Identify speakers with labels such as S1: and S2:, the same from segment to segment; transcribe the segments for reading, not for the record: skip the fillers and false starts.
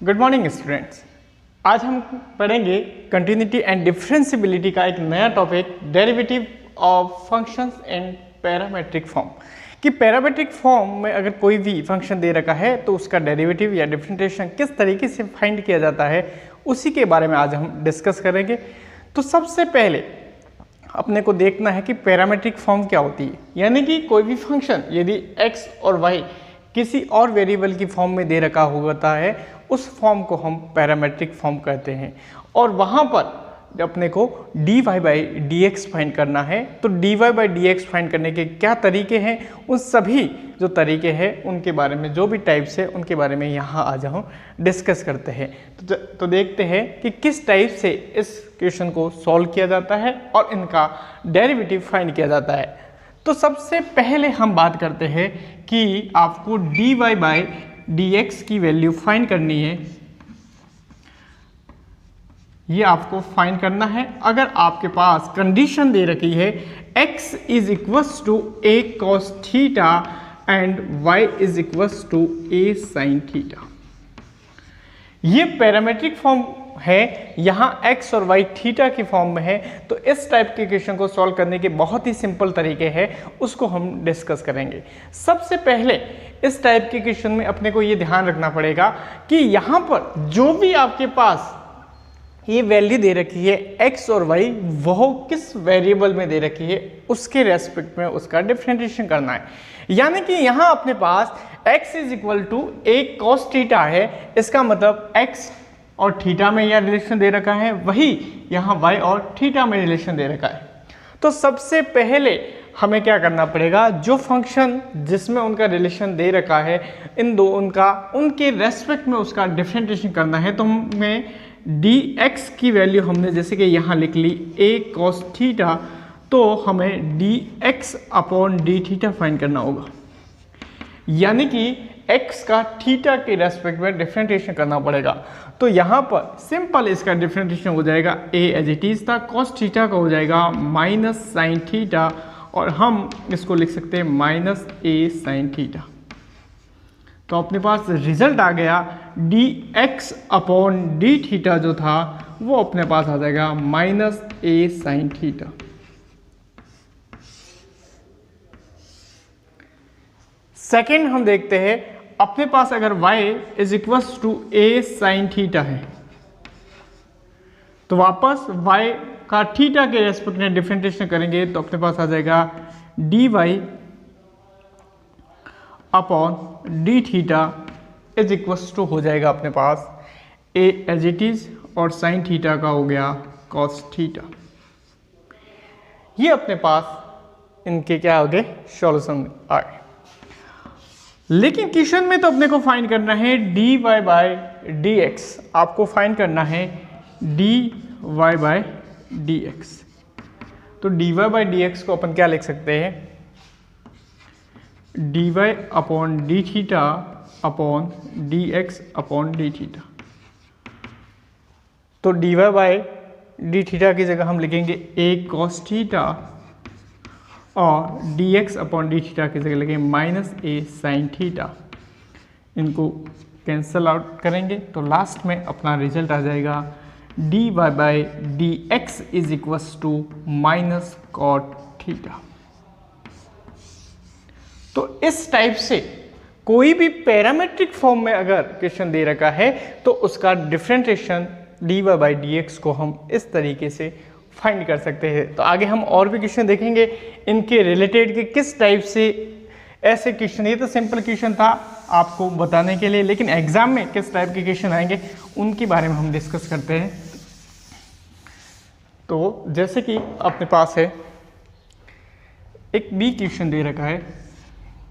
S1: Good morning students. आज हम पढ़ेंगे कंटिन्यूटी एंड डिफरेंशियबिलिटी का एक नया topic, derivative of functions in parametric form. कि पैरामेट्रिक फॉर्म में अगर कोई भी फंक्शन दे रखा है तो उसका डेरिवेटिव या डिफरेंशिएशन किस तरीके से फाइंड किया जाता है, उसी के बारे में आज हम डिस्कस करेंगे। तो सबसे पहले अपने को देखना है कि पैरामेट्रिक फॉर्म क्या होती है, यानी कि कोई भी फंक्शन यदि x और y किसी और वेरिएबल की फॉर्म में दे रखा होता है, उस फॉर्म को हम पैरामेट्रिक फॉर्म कहते हैं। और वहाँ पर अपने को dy by d x find करना है। तो dy by d x find करने के क्या तरीके हैं, उन सभी जो तरीके हैं उनके बारे में, जो भी टाइप्स है उनके बारे में यहाँ आज हम डिस्कस करते हैं। तो देखते हैं कि किस टाइप से इस क्वेश्चन को सॉल्व किया जाता है और इनका डेरिवेटिव फाइंड किया जाता है। तो सबसे पहले हम बात करते हैं कि आपको dy बाई डी एक्स की वैल्यू फाइंड करनी है। ये आपको फाइंड करना है। अगर आपके पास कंडीशन दे रखी है x is equals to a cos theta and y is equals to a sin theta, ये पैरामेट्रिक फॉर्म है, यहाँ x और y थीटा की फॉर्म में है। तो इस टाइप के क्वेश्चन को सॉल्व करने के बहुत ही सिंपल तरीके हैं, उसको हम डिस्कस करेंगे। सबसे पहले इस टाइप के क्वेश्चन में अपने को ये ध्यान रखना पड़ेगा कि यहाँ पर जो भी आपके पास ये वैल्यू दे रखी है x और y, वह किस वेरिएबल में दे रखी है उसके रेस्पेक्ट में उसका डिफरेंशिएशन करना है। यानी कि यहाँ अपने पास x is equal to a cos theta है, इसका मतलब x और थीटा में यह रिलेशन दे रखा है, वही यहाँ y और थीटा में रिलेशन दे रखा है। तो सबसे पहले हमें क्या करना पड़ेगा, जो फंक्शन जिसमें उनका रिलेशन दे रखा है, इन दो उनके रेस्पेक्ट में उसका डिफरेंशिएशन करना है। तो हमें dx की वैल्यू हमने जैसे कि यहाँ लिख ली a cos थीटा, तो हमें dx upon d theta find करना होगा। यानी कि x का थीटा के रेस्पेक्ट में डिफरेंशिएशन करना पड़ेगा। तो यहाँ पर सिंपल इसका डिफरेंशिएशन हो जाएगा a एज इट इज था, cos थीटा का हो जाएगा माइनस साइन थीटा, और हम इसको लिख सकते हैं माइनस a साइन थीटा। तो अपने पास रिजल्ट आ गया dx अपॉन डी थीटा जो था वो अपने पास आ जाएगा minus a sine theta. Second हम देखते हैं, अपने पास अगर y is equals to a sine theta है, तो वापस y का थीटा के रेस्पेक्ट में डिफरेंशिएशन करेंगे, तो अपने पास आ जाएगा dy upon d theta is equals to हो जाएगा अपने पास a एज इट इज, और साइन थीटा का हो गया cos थीटा। ये अपने पास इनके क्या हो गए, सॉल्यूशन आ गए। लेकिन क्वेश्चन में तो अपने को फाइंड करना है dy बाई डी एक्स, आपको फाइंड करना है dy बाई डी एक्स। तो dy बाई डी एक्स को अपन क्या लिख सकते हैं, dy upon d theta upon d x upon d theta. तो dy बाई डी थीटा की जगह हम लिखेंगे a cos थीटा, और dx अपॉन डी थीटा की जगह लिखेंगे माइनस a साइन थीटा। इनको कैंसल आउट करेंगे तो लास्ट में अपना रिजल्ट आ जाएगा dy by d x is equals to minus cot theta. तो इस टाइप से कोई भी पैरामेट्रिक फॉर्म में अगर क्वेश्चन दे रखा है तो उसका differentiation dy by d x को हम इस तरीके से फाइंड कर सकते हैं। तो आगे हम और भी क्वेश्चन देखेंगे इनके रिलेटेड के किस टाइप से ऐसे क्वेश्चन, ये तो सिंपल क्वेश्चन था आपको बताने के लिए, लेकिन एग्जाम में किस टाइप के क्वेश्चन आएंगे उनके बारे में हम डिस्कस करते हैं। तो जैसे कि अपने पास है एक बी क्वेश्चन दे रखा है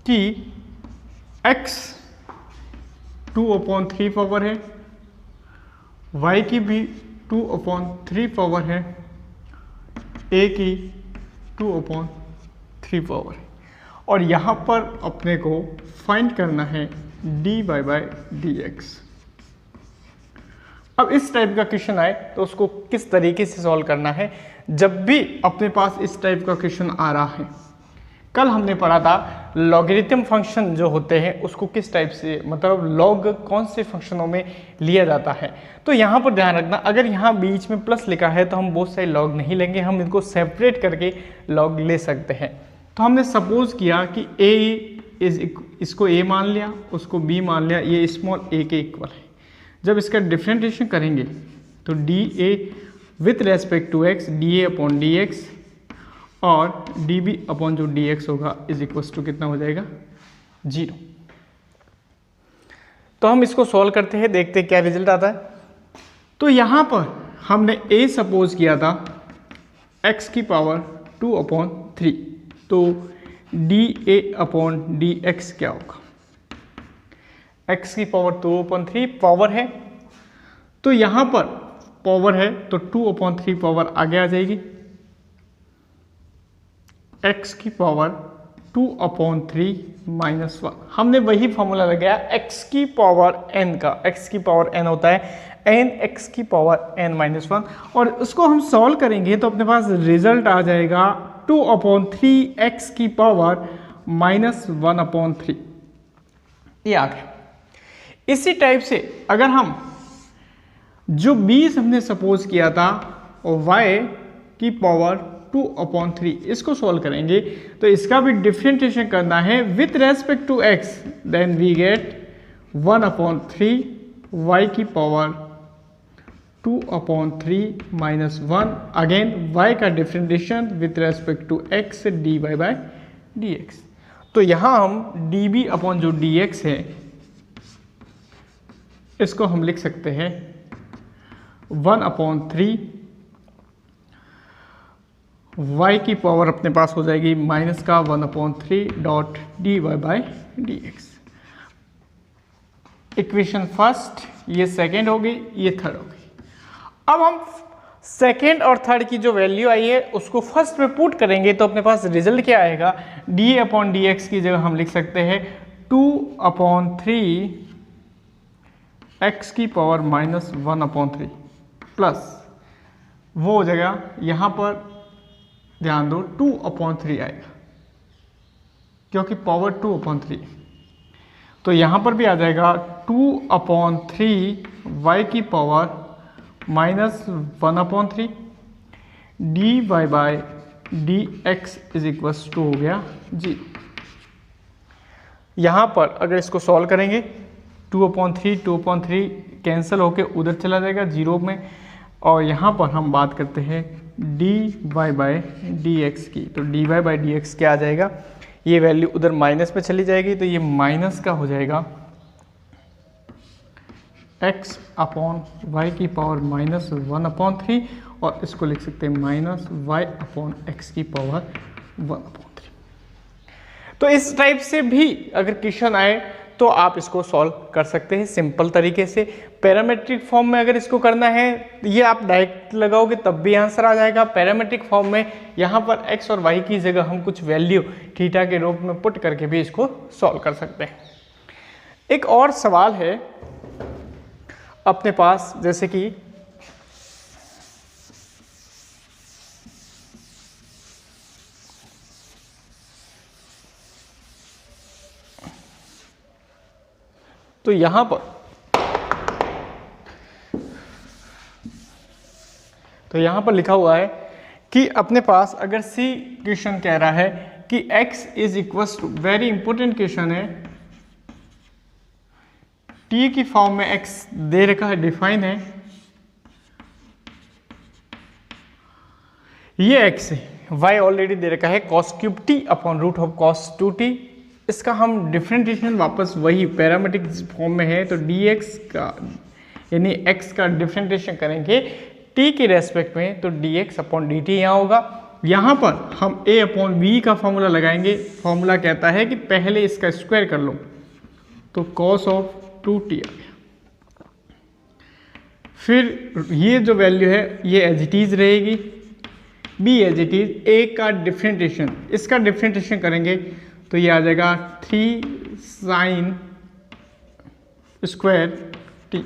S1: कि x 2/3 पावर है, y की भी 2/3 पावर है, a की 2/3 पावर है, और यहाँ पर अपने को फाइंड करना है dy बाई डी एक्स। अब इस टाइप का क्वेश्चन आए तो उसको किस तरीके से सॉल्व करना है। जब भी अपने पास इस टाइप का क्वेश्चन आ रहा है, कल हमने पढ़ा था लॉगरिथम फंक्शन जो होते हैं उसको किस टाइप से, मतलब लॉग कौन से फंक्शनों में लिया जाता है। तो यहाँ पर ध्यान रखना, अगर यहाँ बीच में प्लस लिखा है तो हम बहुत सारे लॉग नहीं लेंगे, हम इनको सेपरेट करके लॉग ले सकते हैं। तो हमने सपोज किया कि इसको a मान लिया, उसको b मान लिया, ये स्मॉल a के इक्वल है। जब इसका डिफरेंशिएशन करेंगे तो dA with respect to x dA upon dx और dB अपॉन जो dx होगा इज इक्वल टू कितना हो जाएगा 0। तो हम इसको सॉल्व करते हैं, देखते हैं क्या रिजल्ट आता है। तो यहाँ पर हमने a सपोज किया था x की पावर 2/3, तो dA अपॉन dx क्या होगा, x की पावर 2/3 पावर है, तो यहाँ पर पावर है तो 2/3 पावर आगे आ जाएगी, x की पावर 2/3 -1। हमने वही फॉर्मूला लगाया x की पावर n का, x की पावर n होता है n x की पावर n-1, और उसको हम सॉल्व करेंगे तो अपने पास रिजल्ट आ जाएगा 2/3 x की पावर -1/3, ये आ गया। इसी टाइप से अगर हम जो 20 हमने सपोज किया था और y की पावर 2/3 इसको सॉल्व करेंगे तो इसका भी डिफरेंशिएशन करना है with respect to x, then we get 1/3 y की पावर 2/3 -1, अगेन y का differentiation with respect to x dy/dx। तो यहाँ हम dB अपॉन जो dx है इसको हम लिख सकते हैं 1/3 y की पावर अपने पास हो जाएगी माइनस का 1/3 डॉट dy/dx। इक्वेशन फर्स्ट, ये सेकेंड हो गई, ये थर्ड हो गई। अब हम सेकेंड और थर्ड की जो वैल्यू आई है उसको फर्स्ट में पुट करेंगे तो अपने पास रिजल्ट क्या आएगा, dA/dx की जगह हम लिख सकते हैं 2/3 x की पावर -1/3 प्लस वो हो जाएगा, यहाँ पर ध्यान दो 2/3 आएगा क्योंकि पावर 2/3, तो यहाँ पर भी आ जाएगा 2/3 y की power -1/3 dy/dx is equal to हो गया 0। यहाँ पर अगर इसको सॉल्व करेंगे 2/3 कैंसिल होके उधर चला जाएगा 0 में, और यहाँ पर हम बात करते हैं dy/dx की, तो dy/dx क्या आ जाएगा, ये वैल्यू उधर माइनस में चली जाएगी तो ये माइनस का हो जाएगा x अपॉन y की पावर -1/3, और इसको लिख सकते हैं -y/x की पावर 1/3। तो इस टाइप से भी अगर क्वेश्चन आए तो आप इसको सॉल्व कर सकते हैं सिंपल तरीके से। पैरामेट्रिक फॉर्म में अगर इसको करना है ये आप डायरेक्ट लगाओगे तब भी आंसर आ जाएगा। पैरामेट्रिक फॉर्म में यहाँ पर x और y की जगह हम कुछ वैल्यू थीटा के रूप में पुट करके भी इसको सॉल्व कर सकते हैं। एक और सवाल है अपने पास, जैसे कि तो यहाँ पर लिखा हुआ है कि अपने पास अगर सी क्वेश्चन कह रहा है कि x is equal to, very important question है, t की फॉर्म में x दे रखा है, डिफाइन है, ये x है, y ऑलरेडी दे रखा है cos cube t upon root of cos 2t। इसका हम डिफरेंशिएशन वापस वही पैरामेट्रिक फॉर्म में है तो dx का यानी x का डिफरेंशिएशन करेंगे t के रेस्पेक्ट में तो dx अपॉन dt यहाँ होगा। यहाँ पर हम a अपॉन v का फॉर्मूला लगाएंगे, फॉर्मूला कहता है कि पहले इसका स्क्वायर कर लो तो cos ऑफ 2t आ गया, फिर ये जो वैल्यू है ये एज इट इज रहेगी, b as it is, a का डिफरेंशिएशन, इसका डिफरेंशिएशन करेंगे तो ये आ जाएगा 3 sin स्क्वायर t,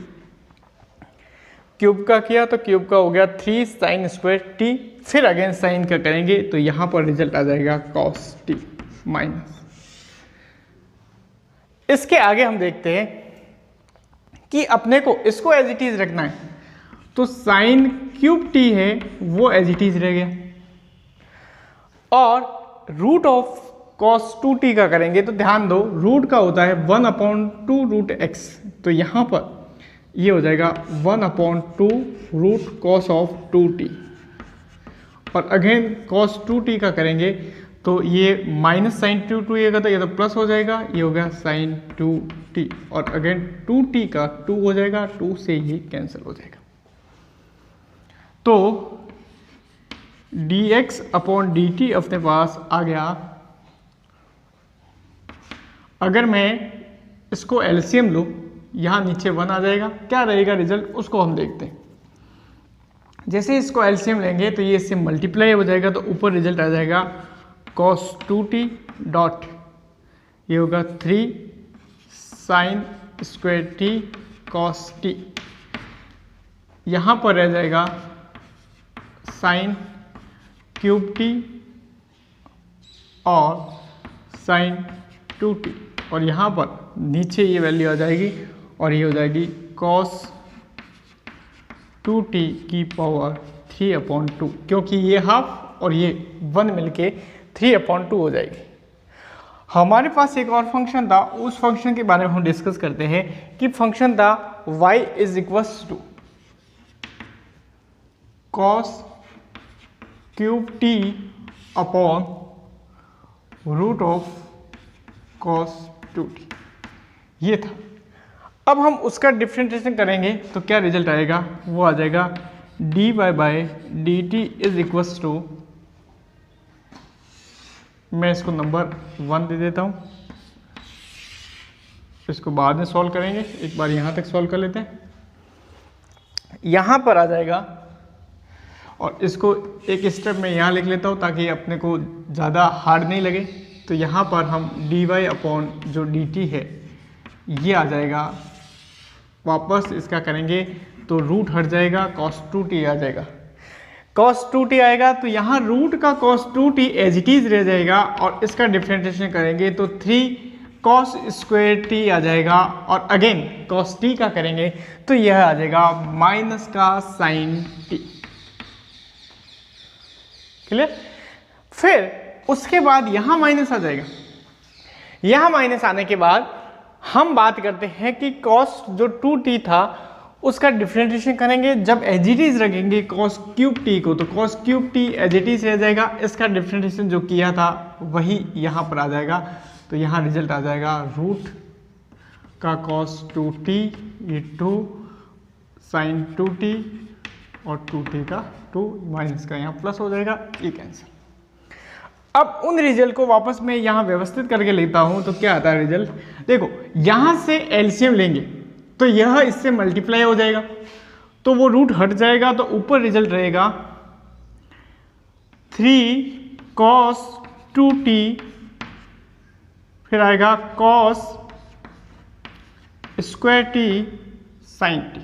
S1: क्यूब का किया तो क्यूब का हो गया 3 sin स्क्वायर t, फिर अगेन साइन का करेंगे तो यहाँ पर रिजल्ट आ जाएगा cos t माइनस इसके आगे हम देखते हैं कि अपने को इसको एज इट इज रखना है, तो साइन क्यूब टी है वो एज इट इज रह गया, और रूट ऑफ कॉस 2t का करेंगे तो ध्यान दो रूट का होता है 1/2 रूट एक्स, तो यहाँ पर ये हो जाएगा 1/2 रूट कॉस ऑफ 2t, और अगेन कॉस 2t का करेंगे तो ये माइनस साइन 2t ये तो ये तो प्लस हो जाएगा, ये हो गया साइन 2t, और अगेन 2t का 2 हो जाएगा, 2 से ये कैंसिल हो जाएगा। तो dx/dt अपने पास आ गया। अगर मैं इसको एलसीएम लूँ, यहाँ नीचे 1 आ जाएगा, क्या रहेगा रिजल्ट उसको हम देखते हैं। जैसे इसको एलसीएम लेंगे तो ये इससे मल्टीप्लाई हो जाएगा, तो ऊपर रिजल्ट आ जाएगा cos 2t डॉट ये होगा 3 sign square t cos t, यहाँ पर रह जाएगा साइन क्यूब t और साइन 2t, और यहाँ पर नीचे ये वैल्यू आ जाएगी और ये हो जाएगी cos 2t की पावर 3/2, क्योंकि ये हाफ और ये 1 मिलके 3/2 हो जाएगी। हमारे पास एक और फंक्शन था, उस फंक्शन के बारे में हम डिस्कस करते हैं कि फंक्शन था y is equals to cos cube t upon root of cos 2t, ये था। अब हम उसका डिफरेंशिएशन करेंगे तो क्या रिजल्ट आएगा, वो आ जाएगा dy/dt इज इक्वल्स टू, मैं इसको नंबर 1 दे देता हूँ, इसको बाद में सॉल्व करेंगे, एक बार यहाँ तक सॉल्व कर लेते हैं। यहाँ पर आ जाएगा और इसको एक स्टेप में यहाँ लिख लेता हूँ ताकि अपने को ज़्यादा हार्ड नहीं लगे। तो यहाँ पर हम dy जो dt है ये आ जाएगा, वापस इसका करेंगे तो रूट हट जाएगा, cos 2t आ जाएगा, cos 2t आएगा तो यहाँ रूट का cos 2t as it is रह जाएगा, और इसका डिफरेंशिएशन करेंगे तो 3 cos स्क्वायर t आ जाएगा, और अगेन cos t का करेंगे तो यह आ जाएगा माइनस का sin t। क्लियर? फिर उसके बाद यहाँ माइनस आ जाएगा, यहाँ माइनस आने के बाद हम बात करते हैं कि cos जो 2t था उसका डिफरेंशिएशन करेंगे, जब एज इट इज रखेंगे cos क्यूब t को तो cos cube t as it is रह जाएगा, इसका डिफरेंशिएशन जो किया था वही यहाँ पर आ जाएगा, तो यहाँ रिजल्ट आ जाएगा रूट का cos 2t ये 2 sin 2t और 2t का 2 माइनस का यहाँ प्लस हो जाएगा, ये कैंसिल। अब उन रिजल्ट को वापस मैं यहाँ व्यवस्थित करके लेता हूँ तो क्या आता है रिजल्ट, देखो यहाँ से एलसीएम लेंगे तो यह इससे मल्टीप्लाई हो जाएगा, तो वो रूट हट जाएगा, तो ऊपर रिजल्ट रहेगा 3 cos 2t, फिर आएगा cos square t sin t,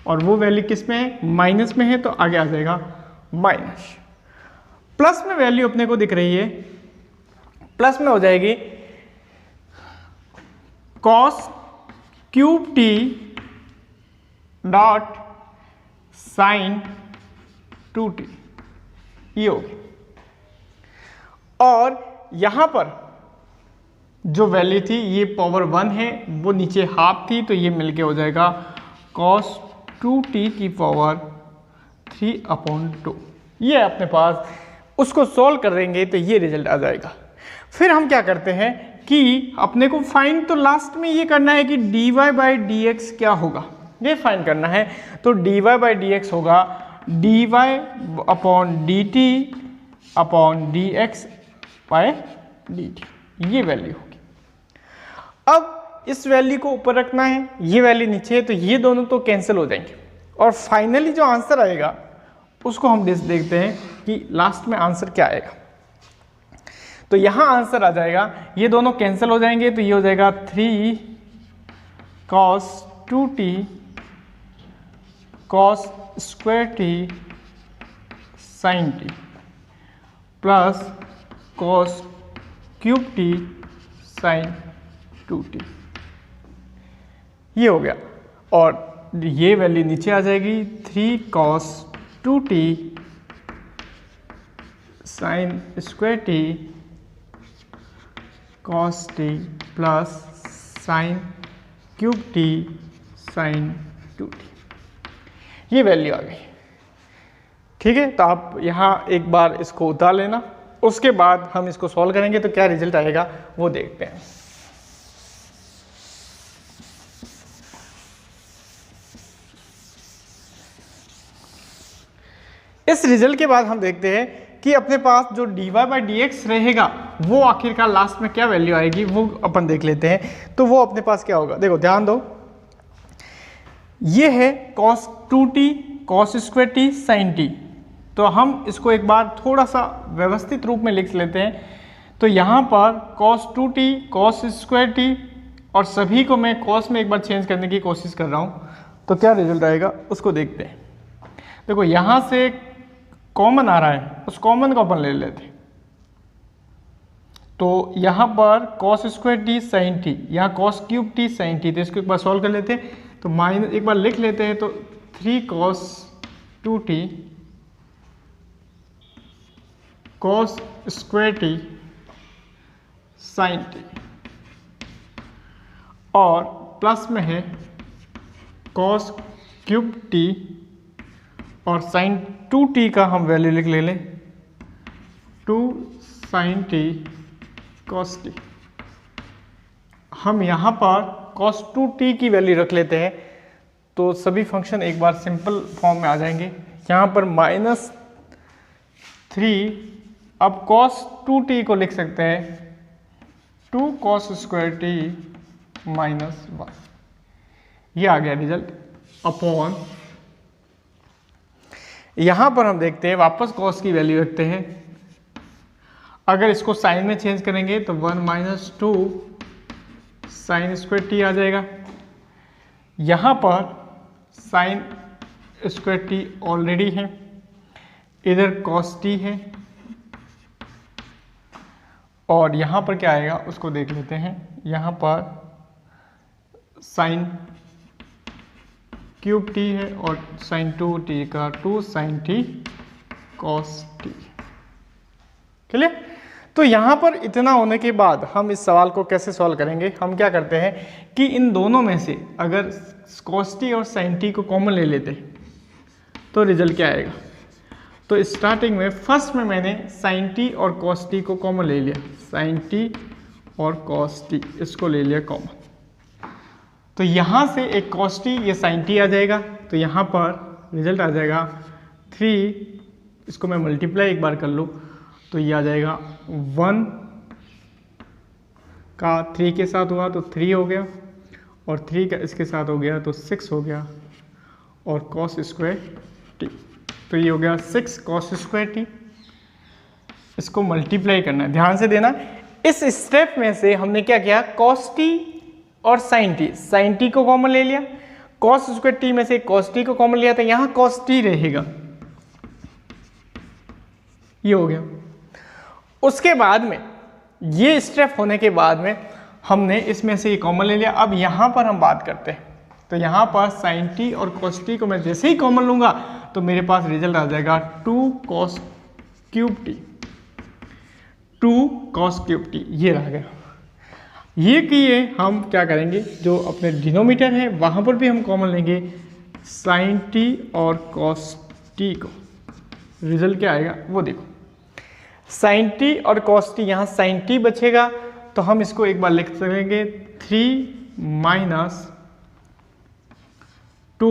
S1: और वो वैल्यू किस में है, माइनस में है, तो आगे आ जाएगा माइनस। प्लस में वैल्यू अपने को दिख रही है, प्लस में हो जाएगी cos cube t dot sine 2t, ये होगी, और यहां पर जो वैल्यू थी ये पावर 1 है, वो नीचे हाफ थी, तो ये मिलके हो जाएगा cos 2t की पावर 3/2, ये अपने पास, उसको सॉल्व कर देंगे तो ये रिजल्ट आ जाएगा। फिर हम क्या करते हैं कि अपने को फाइंड तो लास्ट में ये करना है कि dy/dx क्या होगा, ये फाइंड करना है, तो dy/dx होगा dy/dx/dx/dt, ये वैल्यू होगी। अब इस वैल्यू को ऊपर रखना है, ये वैल्यू नीचे है, तो ये दोनों तो कैंसिल हो जाएंगे, और फाइनली जो आंसर आएगा उसको हम देखते हैं कि लास्ट में आंसर क्या आएगा। तो यहां आंसर आ जाएगा, ये दोनों कैंसिल हो जाएंगे, तो ये हो जाएगा 3 cos 2t cos square t sin t plus cos cube t sin 2t, ये हो गया। और ये वैल्यू नीचे आ जाएगी 3 cos 2t sin square t cos t plus sin cube t sin 2t, ये वैल्यू आ गई। ठीक है, तो आप यहाँ एक बार इसको उतार लेना, उसके बाद हम इसको सॉल्व करेंगे तो क्या रिजल्ट आएगा वो देखते हैं। इस रिजल्ट के बाद हम देखते हैं कि अपने पास जो dy/dx रहेगा वो आखिरकार लास्ट में क्या वैल्यू आएगी वो अपन देख लेते हैं। तो वो अपने पास क्या होगा, देखो ध्यान दो, ये है cos 2t cos square t sin t। तो हम इसको एक बार थोड़ा सा व्यवस्थित रूप में लिख लेते हैं। तो यहाँ पर cos 2t cos square t, और सभी को मैं cos में एक बार चेंज करने की कोशिश कर रहा हूँ, तो क्या रिजल्ट आएगा उसको देखते हैं। देखो यहाँ से कॉमन आ रहा है, उस कॉमन को अपन ले लेते हैं। तो यहाँ पर cos square t sin t, यहाँ cos cube t sin t, तो इसको एक बार सॉल्व कर लेते हैं। तो माइनस एक बार लिख लेते हैं, तो 3 cos 2t cos square t sin t, और प्लस में है cos क्यूब t और sin 2t का हम वैल्यू लिख ले लें 2 sin t cos t। हम यहाँ पर cos 2t की वैल्यू रख लेते हैं, तो सभी फंक्शन एक बार सिंपल फॉर्म में आ जाएंगे। यहाँ पर -3, अब cos 2t को लिख सकते हैं 2 cos स्क्वायर t माइनस 1, ये आ गया रिजल्ट अपॉन। यहाँ पर हम देखते हैं वापस cos की वैल्यू रखते हैं। अगर इसको साइन में चेंज करेंगे तो 1 माइनस 2 साइन स्क्वायर t आ जाएगा। यहाँ पर साइन स्क्वायर t ऑलरेडी है, इधर cos t है, और यहाँ पर क्या आएगा उसको देख लेते हैं। यहाँ पर साइन क्यूब t है और साइन 2t का 2 sine t cos t। Clear? तो यहाँ पर इतना होने के बाद हम इस सवाल को कैसे सॉल्व करेंगे, हम क्या करते हैं कि इन दोनों में से अगर cos t और sin t को कॉमन ले लेते हैं तो रिजल्ट क्या आएगा। तो स्टार्टिंग में फर्स्ट में मैंने sin t और cos t को कॉमन ले लिया, sin t और cos t इसको ले लिया कॉमन। तो यहाँ से एक cos t ये sin t आ जाएगा, तो यहाँ पर रिजल्ट आ जाएगा 3, इसको मैं मल्टीप्लाई एक बार कर लूँ तो ये आ जाएगा 1 का 3 के साथ हुआ तो 3 हो गया, और 3 का इसके साथ हो गया तो 6 हो गया, और cos स्क्वायर t, तो ये हो गया 6 cos स्क्वायर t। इसको मल्टीप्लाई करना है, ध्यान से देना। इस स्टेप में से हमने क्या किया, cos t और sin t को कॉमन ले लिया, cos स्क्वायर t में से cos t को कॉमन लिया, तो यहाँ cos t रहेगा, ये हो गया। उसके बाद में ये स्टेप होने के बाद में हमने इसमें से ये कॉमन ले लिया। अब यहाँ पर हम बात करते हैं, तो यहाँ पर sin t और cos t को मैं जैसे ही कॉमन लूँगा तो मेरे पास रिजल्ट आ जाएगा 2 cos cube t, 2 cos cube t, ये रह गया। ये किए हम क्या करेंगे, जो अपने डिनोमीटर है वहाँ पर भी हम कॉमन लेंगे sin t और cos t को, रिजल्ट क्या आएगा वो देखो। sin t और cos t, यहाँ sin t बचेगा तो हम इसको एक बार लिख सकेंगे 3 माइनस 2,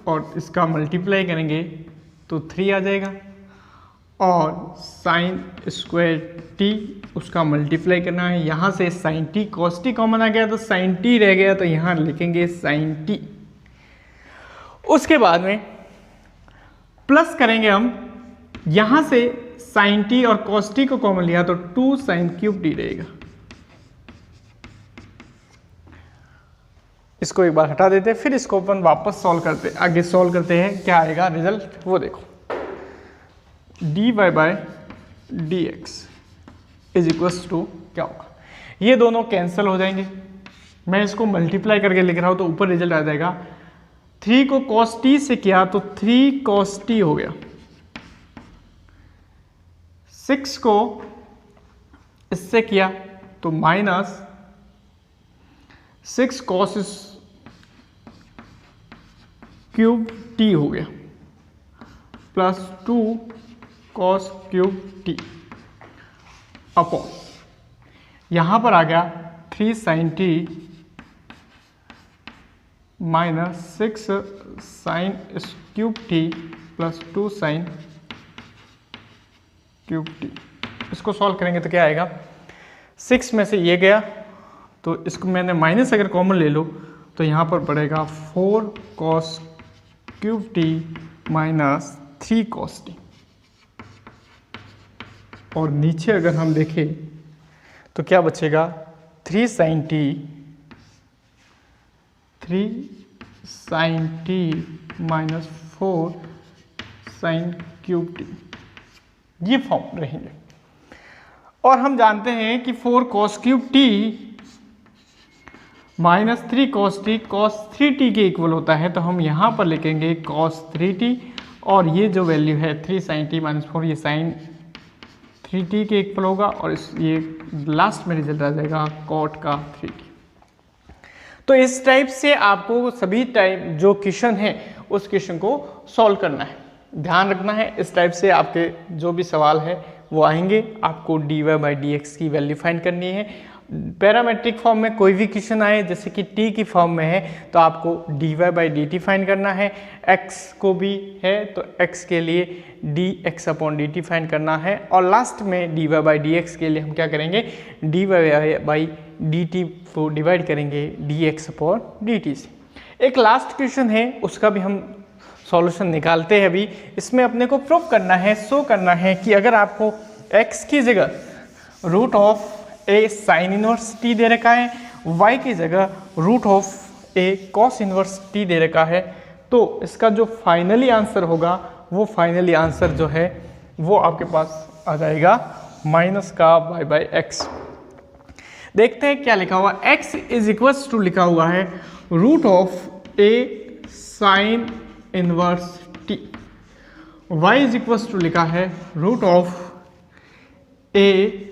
S1: और इसका मल्टीप्लाई करेंगे तो 3 आ जाएगा, और साइन स्क्वायर t उसका मल्टीप्लाई करना है। यहाँ से sin t cos t common आ गया तो sin t रह गया, तो यहाँ लिखेंगे sin t। उसके बाद में प्लस करेंगे हम, यहाँ से sin t और cos t को कॉमन लिया तो 2 sin क्यूब t रहेगा। इसको एक बार हटा देते हैं, फिर इसको अपन वापस सॉल्व करते, आगे सॉल्व करते हैं, क्या आएगा रिजल्ट वो देखो। dy/dx इज इक्वल्स टू क्या होगा, ये दोनों कैंसिल हो जाएंगे, मैं इसको मल्टीप्लाई करके लिख रहा हूँ तो ऊपर रिजल्ट आ जाएगा। 3 को cos t से किया तो 3 cos t हो गया। 6 को इससे किया तो माइनस 6 cos क्यूब t हो गया plus 2 cos cube t upon यहाँ पर आ गया 3 sin t minus 6 sin cube t plus 2 sin cube t। इसको सॉल्व करेंगे तो क्या आएगा, 6 में से ये गया तो इसको मैंने माइनस अगर कॉमन ले लो तो यहाँ पर पड़ेगा 4 cos cube t minus 3 cos t। और नीचे अगर हम देखें तो क्या बचेगा, 3 sin t minus 4 sin cube t, ये फॉर्म रहेंगे। और हम जानते हैं कि 4 cos cube t minus 3 cos t cos 3t के इक्वल होता है, तो हम यहाँ पर लिखेंगे cos 3t और ये जो वैल्यू है 3 sin t माइनस 4 ये sin 3t के इक्वल होगा और ये लास्ट में रिजल्ट आ जाएगा cot का 3t। तो इस टाइप से आपको सभी टाइप जो क्वेश्चन है उस क्वेश्चन को सॉल्व करना है। ध्यान रखना है इस टाइप से आपके जो भी सवाल है वो आएंगे, आपको dy/dx की वैल्यू फाइंड करनी है। पैरामेट्रिक फॉर्म में कोई भी क्वेश्चन आए जैसे कि t की फॉर्म में है तो आपको dy/dt फाइंड करना है, x को भी है तो x के लिए dx/dt फाइंड करना है और लास्ट में dy/dx के लिए हम क्या करेंगे, dy/dt को डिवाइड करेंगे dx/dt से। एक लास्ट क्वेश्चन है उसका भी हम सॉल्यूशन निकालते हैं अभी। इसमें अपने को प्रूव करना है, शो करना है कि अगर आपको x की जगह root of a sine inverse T दे रखा है, y की जगह root of a cos inverse T दे रखा है, तो इसका जो फाइनली आंसर होगा वो फाइनली आंसर जो है वो आपके पास आ जाएगा माइनस का y/x। देखते हैं क्या लिखा हुआ, x इज इक्वल्स टू लिखा हुआ है root of a sine inverse t, y is equals to लिखा है root of a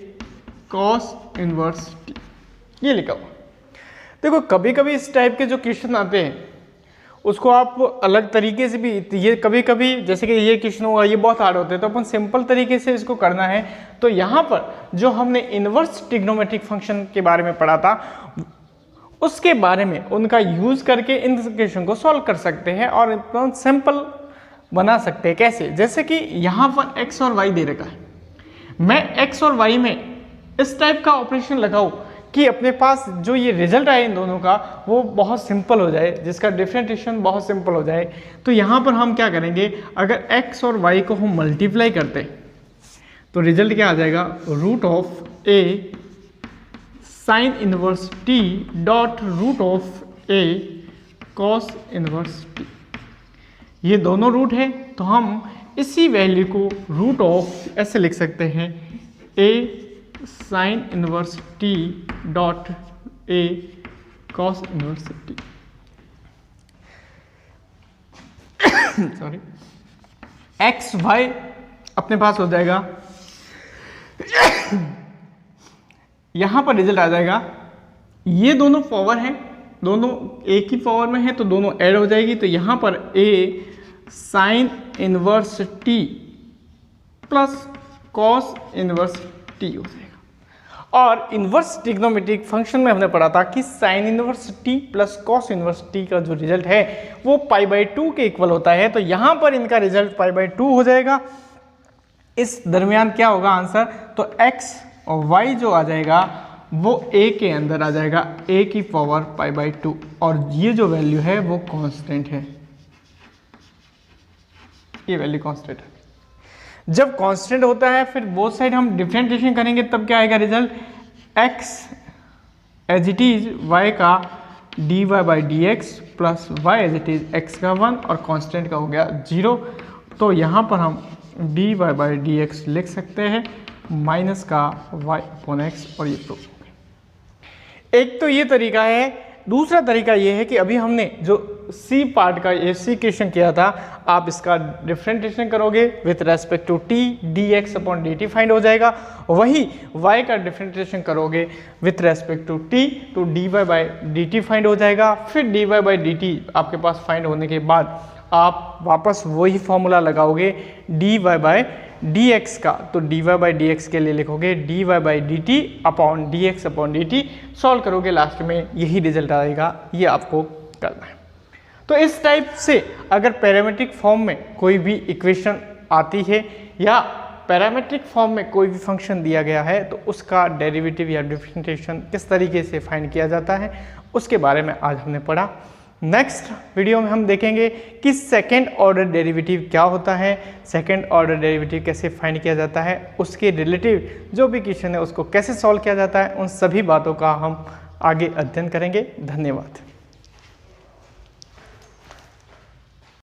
S1: cos inverse t, ये लिखा हुआ। देखो कभी कभी इस टाइप के जो क्वेश्चन आते हैं उसको आप अलग तरीके से भी, ये कभी कभी जैसे कि ये क्वेश्चन हुआ ये बहुत हार्ड होते हैं तो अपन सिंपल तरीके से इसको करना है। तो यहाँ पर जो हमने इनवर्स ट्रिग्नोमेट्रिक फंक्शन के बारे में पढ़ा था उसके बारे में उनका यूज करके इन क्वेश्चन को सॉल्व कर सकते हैं और इतना सिंपल बना सकते हैं। कैसे, जैसे कि यहाँ पर x और y दे रखा है, मैं x और y में इस टाइप का ऑपरेशन लगाऊं कि अपने पास जो ये रिजल्ट आए इन दोनों का वो बहुत सिंपल हो जाए, जिसका डिफरेंशिएशन बहुत सिंपल हो जाए। तो यहाँ पर हम क्या करेंगे, अगर x और y को हम मल्टीप्लाई करते हैं तो रिजल्ट क्या आ जाएगा, root of a sine inverse T dot root of a cos inverse t. ये दोनों रूट है तो हम इसी वैल्यू को रूट ऑफ ऐसे लिख सकते हैं, a sine inverse T dot a cos inverse T. Sorry, X Y अपने पास हो जाएगा, यहां पर रिजल्ट आ जाएगा, ये दोनों पावर हैं, दोनों एक ही पावर में है तो दोनों ऐड हो जाएगी। तो यहां पर a sine inverse T plus cos inverse T हो जाएगा। और इनवर्स ट्रिग्नोमेट्रिक फंक्शन में हमने पढ़ा था कि sign inverse T plus cos inverse T का जो रिजल्ट है वो π/2 के इक्वल होता है। तो यहां पर इनका रिजल्ट π/2 हो जाएगा। इस दरमियान क्या होगा आंसर, तो x और y जो आ जाएगा वो a के अंदर आ जाएगा, a की पावर π/2 और ये जो वैल्यू है वो कांस्टेंट है, ये वैल्यू कांस्टेंट है। जब कांस्टेंट होता है फिर बोथ साइड हम डिफरेंशिएशन करेंगे तब क्या आएगा result, x as it is y का dy/dx plus y as it is x का 1 और कांस्टेंट का हो गया 0। तो यहाँ पर हम dy/dx लिख सकते हैं माइनस का y/x और ये प्रूफ हो गया। एक तो ये तरीका है, दूसरा तरीका ये है कि अभी हमने जो सी पार्ट का ये सी क्वेश्चन किया था, आप इसका डिफरेंशिएशन करोगे with respect to t, d x upon d t find हो जाएगा। वही वाई का डिफरेंशिएशन करोगे विथ रेस्पेक्ट टू टी, तो d y by d t find हो जाएगा। फिर d y by d t आपके पास फाइंड होने के बाद आप वापस वही फॉर्मूला लगाओगे d y by d x का, तो d y by d x के लिए लिखोगे d y by d t upon d x upon d t, solve करोगे, लास्ट में यही रिजल्ट आएगा। ये आपको करना है। तो इस टाइप से अगर पैरामीट्रिक फॉर्म में कोई भी इक्वेशन आती है या पैरामीट्रिक फॉर्म में कोई भी फंक्शन दिया गया है, तो उसका डेरिवेटिव या डिफरेंशिएशन किस तरीके से फाइंड किया जाता है, उसके बारे में आज हमने पढ़ा। नेक्स्ट वीडियो में हम देखेंगे कि सेकेंड ऑर्डर डेरिवेटिव क्या होता है, सेकेंड ऑर्डर डेरिवेटिव कैसे फाइंड किया जाता है, उसके रिलेटिव जो भी क्वेश्चन है उसको कैसे सॉल्व किया जाता है, उन सभी बातों का हम आगे अध्ययन करेंगे। धन्यवाद।